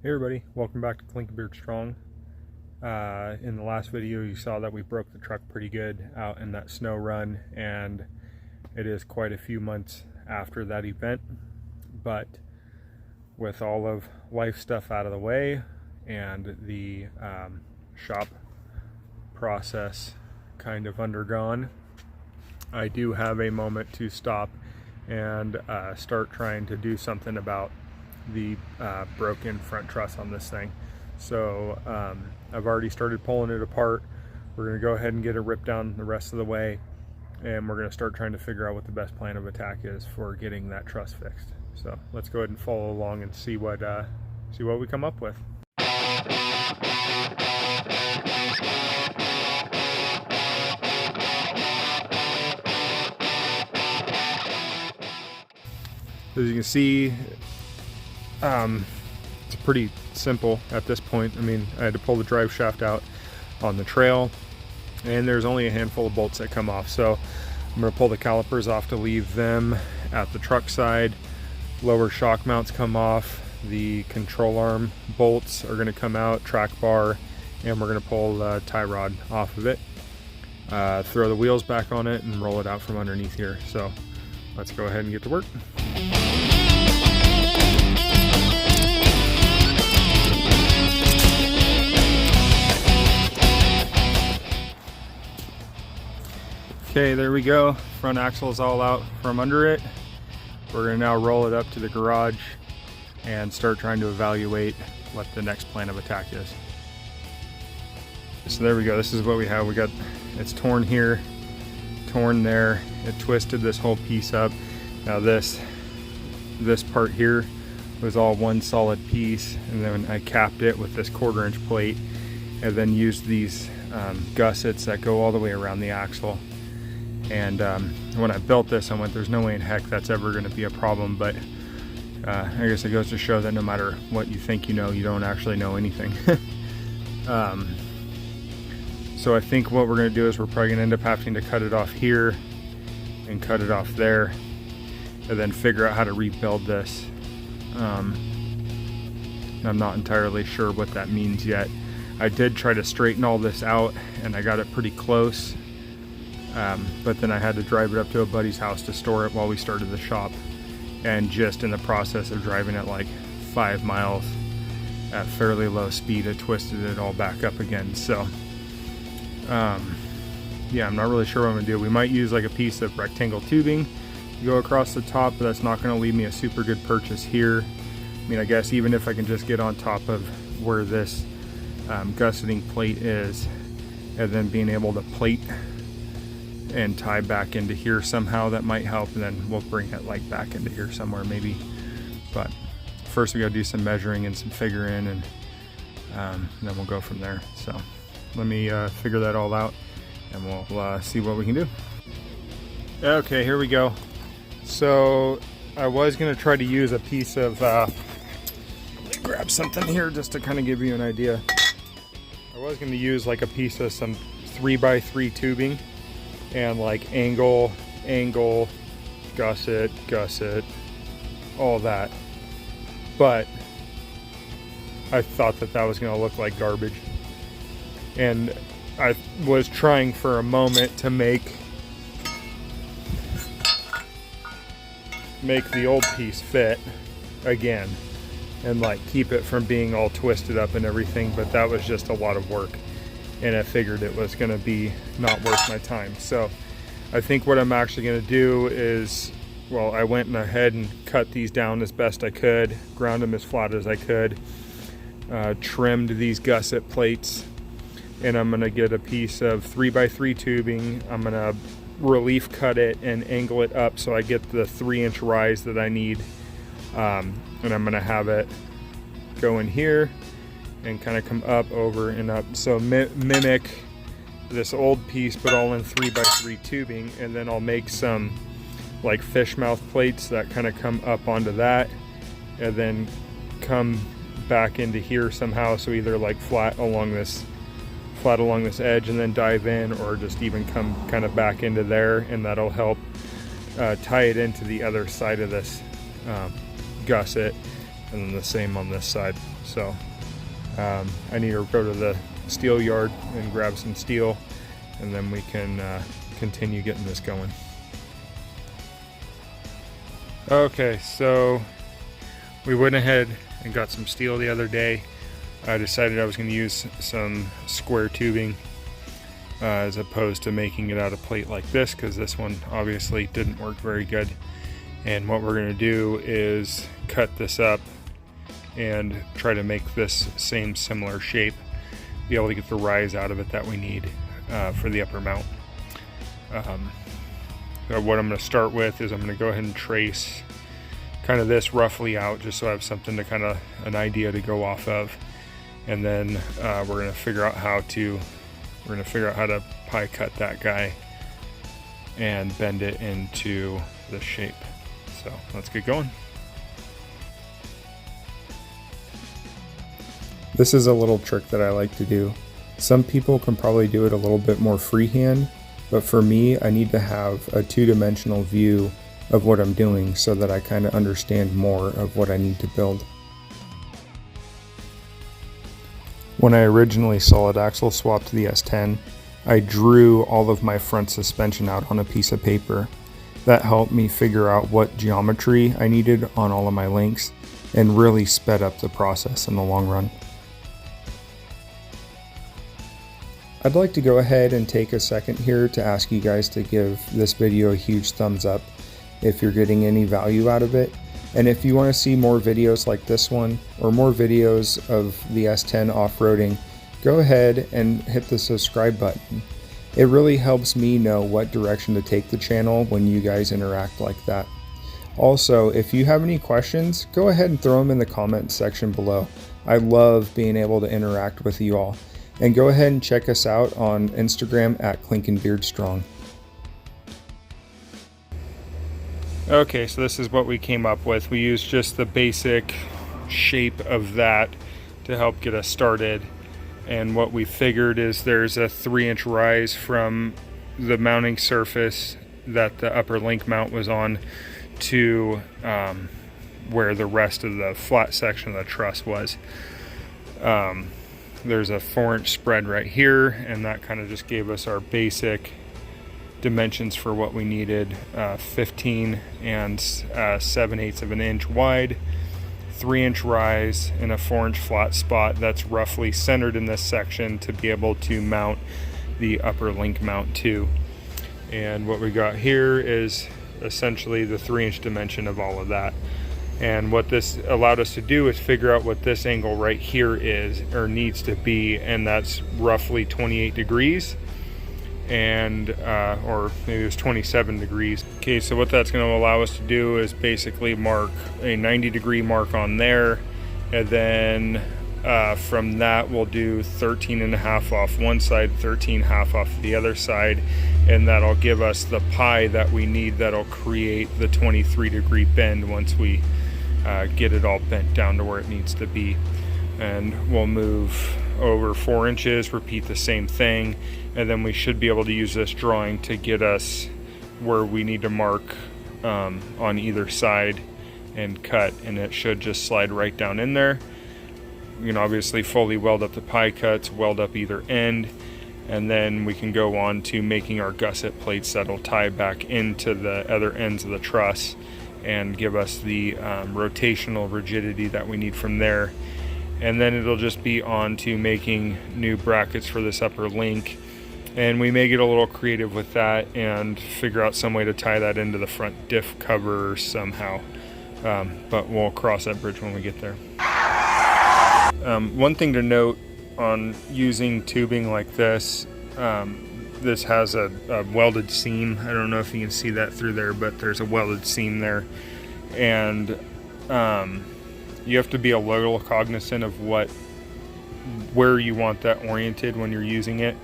Hey everybody, welcome back to Clinkabeard Strong. In the last video you saw that we broke the truck pretty good out in that snow run, and it is quite a few months after that event, but with all of life stuff out of the way and the shop process kind of undergone, I do have a moment to stop and start trying to do something about the broken front truss on this thing. So I've already started pulling it apart. We're going to go ahead and get it ripped down the rest of the way, and we're going to start trying to figure out what the best plan of attack is for getting that truss fixed. So let's go ahead and follow along and see what we come up with. As you can see, it's pretty simple at this point. I mean, I had to pull the drive shaft out on the trail, and there's only a handful of bolts that come off. So I'm going to pull the calipers off to leave them at the truck side. Lower shock mounts come off. The control arm bolts are going to come out, track bar, and we're going to pull the tie rod off of it. Throw the wheels back on it and roll it out from underneath here. So let's go ahead and get to work. Okay, there we go. Front axle is all out from under it. We're gonna now roll it up to the garage and start trying to evaluate what the next plan of attack is. So there we go. This is what we have. It's torn here, torn there. It twisted this whole piece up. Now this part here was all one solid piece, and then I capped it with this 1/4 inch plate, and then used these gussets that go all the way around the axle. And when I built this, I went, there's no way in heck that's ever going to be a problem. But I guess it goes to show that no matter what you think you know, you don't actually know anything. So I think what we're going to do is we're probably going to end up having to cut it off here and cut it off there, and then figure out how to rebuild this. I'm not entirely sure what that means yet. I did try to straighten all this out, and I got it pretty close. But then I had to drive it up to a buddy's house to store it while we started the shop, and just in the process of driving it like 5 miles at fairly low speed, it twisted it all back up again. So yeah, I'm not really sure what I'm gonna do. We might use like a piece of rectangle tubing to go across the top, but that's not gonna leave me a super good purchase here. I mean, I guess even if I can just get on top of where this gusseting plate is, and then being able to plate and tie back into here somehow, that might help, and then we'll bring it like back into here somewhere maybe. But first we gotta do some measuring and some figuring, and then we'll go from there. So let me figure that all out, and we'll see what we can do. Okay, here we go. So I was gonna try to use a piece of let me grab something here just to kind of give you an idea. I was gonna use like a piece of some 3x3 tubing and like angle, gusset, all that. But I thought that was gonna look like garbage. And I was trying for a moment to make the old piece fit again and like keep it from being all twisted up and everything, but that was just a lot of work, and I figured it was going to be not worth my time. So I think what I'm actually going to do is, well, I went ahead and cut these down as best I could, ground them as flat as I could, trimmed these gusset plates, and I'm going to get a piece of 3x3 tubing. I'm going to relief cut it and angle it up so I get the 3-inch rise that I need, and I'm going to have it go in here and kind of come up, over, and up. So mimic this old piece, but all in 3x3 tubing, and then I'll make some like fish mouth plates that kind of come up onto that, and then come back into here somehow. So either like flat along this edge and then dive in, or just even come kind of back into there, and that'll help tie it into the other side of this gusset, and then the same on this side. So I need to go to the steel yard and grab some steel, and then we can continue getting this going. Okay, so we went ahead and got some steel the other day. I decided I was going to use some square tubing as opposed to making it out of plate like this, because this one obviously didn't work very good. And what we're going to do is cut this up and try to make this same similar shape, be able to get the rise out of it that we need for the upper mount. What I'm going to start with is I'm going to go ahead and trace kind of this roughly out, just so I have something to kind of an idea to go off of, and then we're going to figure out how to pie cut that guy and bend it into the shape. So let's get going. This is a little trick that I like to do. Some people can probably do it a little bit more freehand, but for me, I need to have a two-dimensional view of what I'm doing so that I kind of understand more of what I need to build. When I originally solid axle swapped the S10, I drew all of my front suspension out on a piece of paper. That helped me figure out what geometry I needed on all of my links and really sped up the process in the long run. I'd like to go ahead and take a second here to ask you guys to give this video a huge thumbs up if you're getting any value out of it. And if you want to see more videos like this one, or more videos of the S10 off-roading, go ahead and hit the subscribe button. It really helps me know what direction to take the channel when you guys interact like that. Also, if you have any questions, go ahead and throw them in the comment section below. I love being able to interact with you all. And go ahead and check us out on Instagram at ClinkandBeardStrong. Okay, so this is what we came up with. We used just the basic shape of that to help get us started. And what we figured is there's a 3-inch rise from the mounting surface that the upper link mount was on to where the rest of the flat section of the truss was. There's a 4-inch spread right here, and that kind of just gave us our basic dimensions for what we needed. 15 and 7/8 of an inch wide, 3-inch rise, and a 4-inch flat spot that's roughly centered in this section to be able to mount the upper link mount to. And what we got here is essentially the 3-inch dimension of all of that. And what this allowed us to do is figure out what this angle right here is, or needs to be, and that's roughly 28 degrees, and or maybe it was 27 degrees. Okay, so what that's going to allow us to do is basically mark a 90-degree mark on there, and then from that we'll do 13.5 off one side, 13.5 off the other side, and that'll give us the pie that we need that'll create the 23-degree bend once we get it all bent down to where it needs to be. And we'll move over 4 inches, repeat the same thing, and then we should be able to use this drawing to get us where we need to mark on either side and cut, and it should just slide right down in there. You can obviously fully weld up the pie cuts, weld up either end, and then we can go on to making our gusset plates that'll tie back into the other ends of the truss and give us the rotational rigidity that we need from there. And then it'll just be on to making new brackets for this upper link, and we may get a little creative with that and figure out some way to tie that into the front diff cover somehow, but we'll cross that bridge when we get there. One thing to note on using tubing like this, this has a welded seam. I don't know if you can see that through there, but there's a welded seam there, and you have to be a little cognizant of where you want that oriented when you're using it,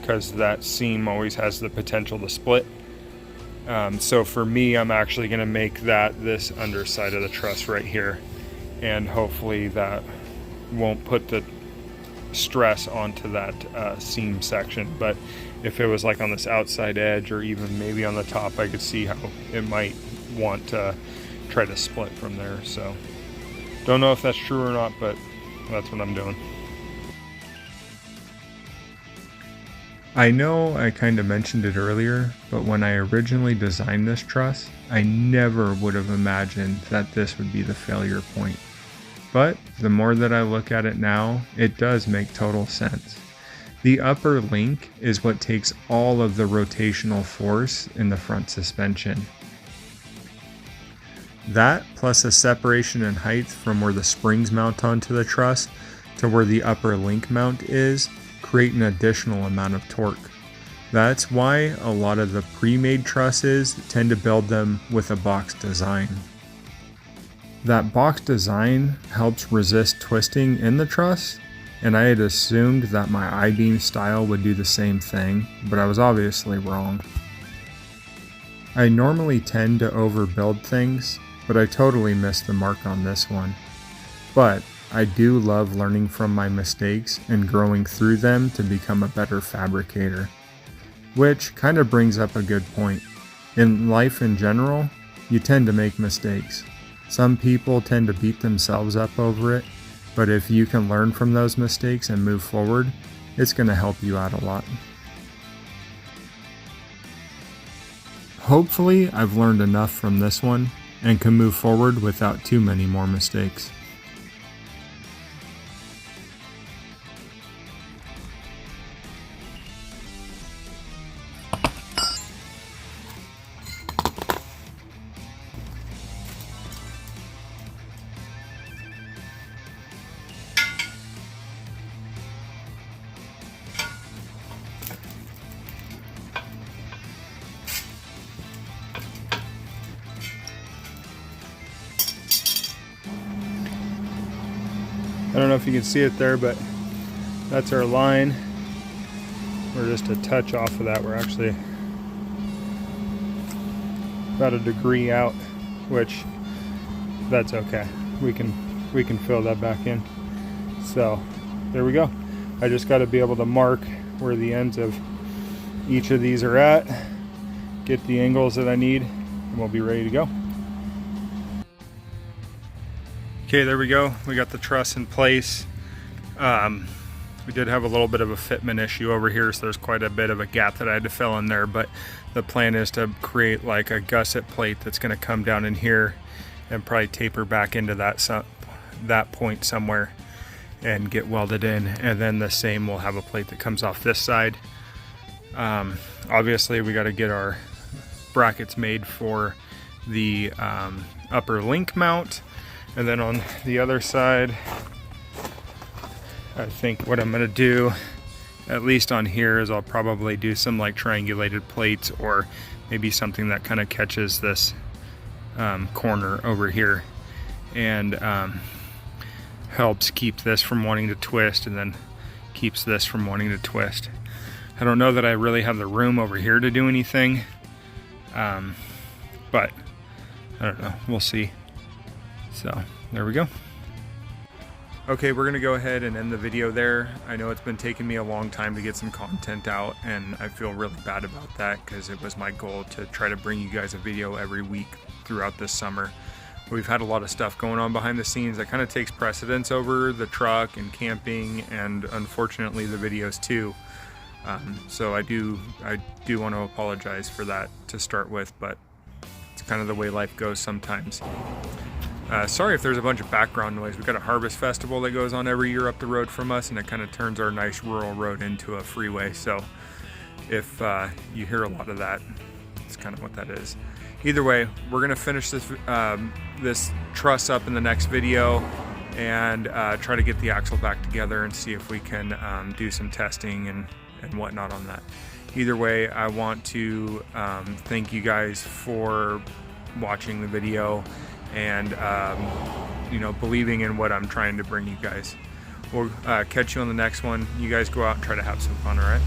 because that seam always has the potential to split. So for me, I'm actually going to make that this underside of the truss right here, and hopefully that won't put the stress onto that seam section. But if it was like on this outside edge, or even maybe on the top, I could see how it might want to try to split from there. So Don't know if that's true or not, but that's what I'm doing. I know I kind of mentioned it earlier, but when I originally designed this truss, I never would have imagined that this would be the failure point. But the more that I look at it now, it does make total sense. The upper link is what takes all of the rotational force in the front suspension. That, plus a separation in height from where the springs mount onto the truss to where the upper link mount is, create an additional amount of torque. That's why a lot of the pre-made trusses tend to build them with a box design. That box design helps resist twisting in the truss, and I had assumed that my I-beam style would do the same thing, but I was obviously wrong. I normally tend to overbuild things, but I totally missed the mark on this one. But I do love learning from my mistakes and growing through them to become a better fabricator. Which kind of brings up a good point. In life in general, you tend to make mistakes. Some people tend to beat themselves up over it, but if you can learn from those mistakes and move forward, it's going to help you out a lot. Hopefully, I've learned enough from this one and can move forward without too many more mistakes. I don't know if you can see it there, but that's our line. We're just a touch off of that. We're actually about a degree out, which that's okay. We can fill that back in. So there we go. I just got to be able to mark where the ends of each of these are at, get the angles that I need, and we'll be ready to go. Okay, there we go. We got the truss in place. We did have a little bit of a fitment issue over here, so there's quite a bit of a gap that I had to fill in there, but the plan is to create like a gusset plate that's going to come down in here and probably taper back into that point somewhere and get welded in, and then the same will have a plate that comes off this side. Obviously we got to get our brackets made for the upper link mount. And then on the other side, I think what I'm gonna do, at least on here, is I'll probably do some like triangulated plates or maybe something that kind of catches this corner over here and helps keep this from wanting to twist, and then keeps this from wanting to twist. I don't know that I really have the room over here to do anything, but I don't know, we'll see. So there we go. Okay, we're gonna go ahead and end the video there. I know it's been taking me a long time to get some content out, and I feel really bad about that because it was my goal to try to bring you guys a video every week throughout this summer. We've had a lot of stuff going on behind the scenes that kind of takes precedence over the truck and camping, and unfortunately the videos too. So I do want to apologize for that to start with, but it's kind of the way life goes sometimes. Sorry if there's a bunch of background noise. We've got a harvest festival that goes on every year up the road from us, and it kind of turns our nice rural road into a freeway. So if you hear a lot of that, it's kind of what that is. Either way, we're gonna finish this this truss up in the next video and try to get the axle back together and see if we can do some testing and whatnot on that. Either way, I want to thank you guys for watching the video and you know, believing in what I'm trying to bring you guys. We'll catch you on the next one. You guys go out and try to have some fun, all right?